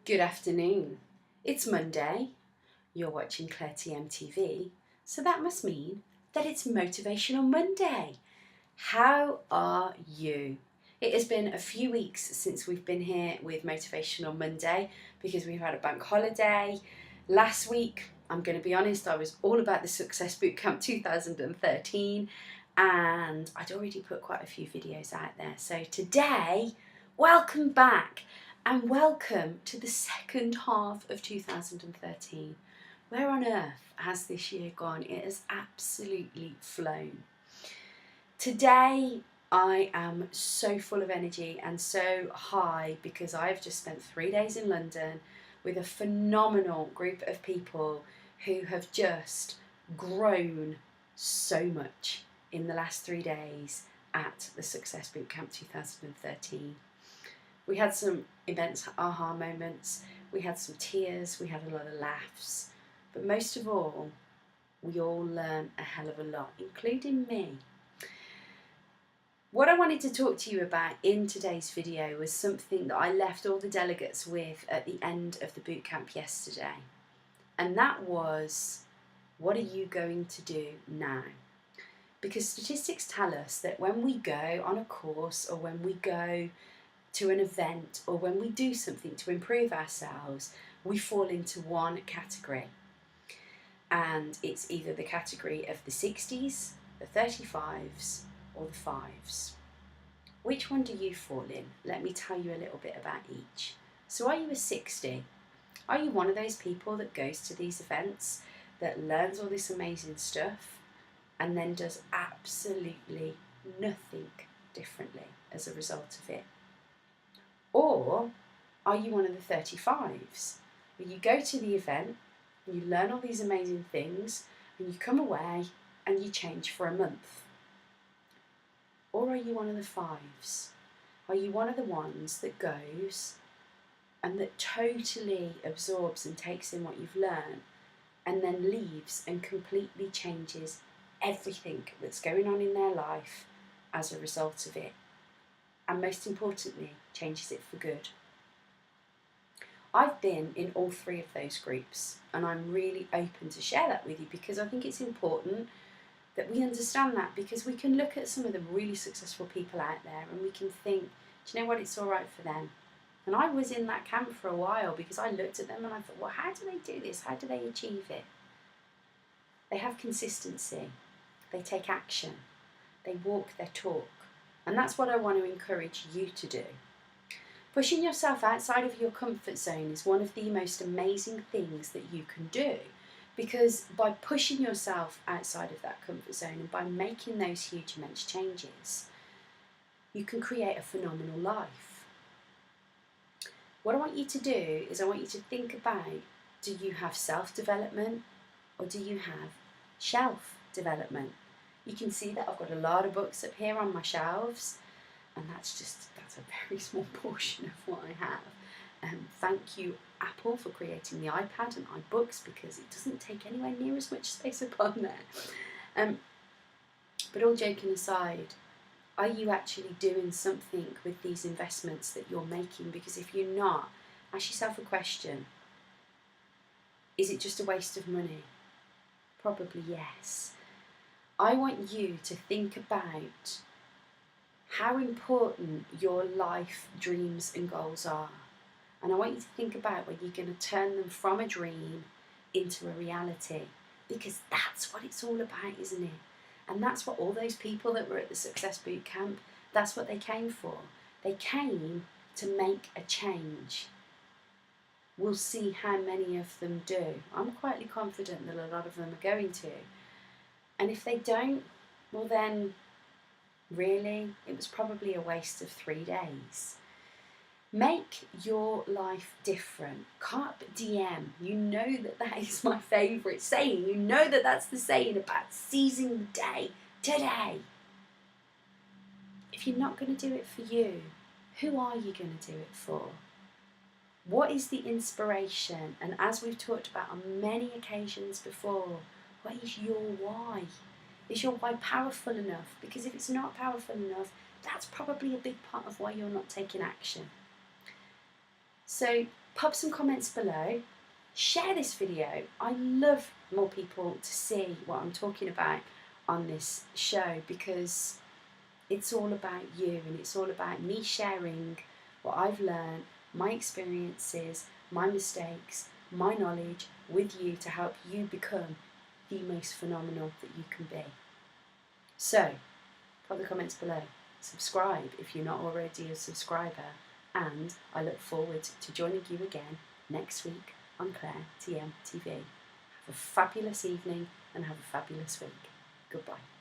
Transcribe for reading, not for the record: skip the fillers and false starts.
Good afternoon. It's Monday. You're watching ClareTM TV, so that must mean that it's Motivational Monday. How are you? It has been a few weeks since we've been here with Motivational Monday because we've had a bank holiday. Last week, I'm going to be honest, I was all about the Success Bootcamp 2013 and I'd already put quite a few videos out there. So today, welcome back. And welcome to the second half of 2013. Where on earth has this year gone? It has absolutely flown. Today I am so full of energy and so high because I've just spent 3 days in London with a phenomenal group of people who have just grown so much in the last 3 days at the Success Bootcamp 2013. We had some immense aha moments, we had some tears, we had a lot of laughs, but most of all, we all learned a hell of a lot, including me. What I wanted to talk to you about in today's video was something that I left all the delegates with at the end of the bootcamp yesterday, and that was, what are you going to do now? Because statistics tell us that when we go on a course or when we go to an event or when we do something to improve ourselves, we fall into one category. And it's either the category of the 60s, the 35s, or the 5s. Which one do you fall in? Let me tell you a little bit about each. So are you a 60? Are you one of those people that goes to these events, that learns all this amazing stuff, and then does absolutely nothing differently as a result of it? Or are you one of the 35s, where you go to the event, and you learn all these amazing things, and you come away and you change for a month? Or are you one of the 5s? Are you one of the ones that goes and that totally absorbs and takes in what you've learned and then leaves and completely changes everything that's going on in their life as a result of it? And most importantly, changes it for good. I've been in all 3 of those groups, and I'm really open to share that with you because I think it's important that we understand that, because we can look at some of the really successful people out there and we can think, do you know what, it's all right for them. And I was in that camp for a while because I looked at them and I thought, well, how do they do this? How do they achieve it? They have consistency, they take action, they walk their talk. And that's what I want to encourage you to do. Pushing yourself outside of your comfort zone is one of the most amazing things that you can do, because by pushing yourself outside of that comfort zone and by making those huge, immense changes, you can create a phenomenal life. What I want you to do is I want you to think about, do you have self-development or do you have shelf development? You can see that I've got a lot of books up here on my shelves, and that's a very small portion of what I have. Thank you, Apple, for creating the iPad and iBooks, because it doesn't take anywhere near as much space upon there. But all joking aside, are you actually doing something with these investments that you're making? Because if you're not, ask yourself a question. Is it just a waste of money? Probably yes. I want you to think about how important your life dreams and goals are. And I want you to think about when you're going to turn them from a dream into a reality. Because that's what it's all about, isn't it? And that's what all those people that were at the Success Bootcamp, that's what they came for. They came to make a change. We'll see how many of them do. I'm quietly confident that a lot of them are going to. And if they don't, well then, really, it was probably a waste of 3 days. Make your life different. Carpe Diem. You know that is my favourite saying. You know that that's the saying about seizing the day, today. If you're not going to do it for you, who are you going to do it for? What is the inspiration? And as we've talked about on many occasions before, what is your why? Is your why powerful enough? Because if it's not powerful enough, that's probably a big part of why you're not taking action. So pop some comments below, share this video. I love more people to see what I'm talking about on this show, because it's all about you and it's all about me sharing what I've learned, my experiences, my mistakes, my knowledge with you to help you become the most phenomenal that you can be. So, pop the comments below. Subscribe if you're not already a subscriber, and I look forward to joining you again next week on ClareTM TV. Have a fabulous evening and have a fabulous week. Goodbye.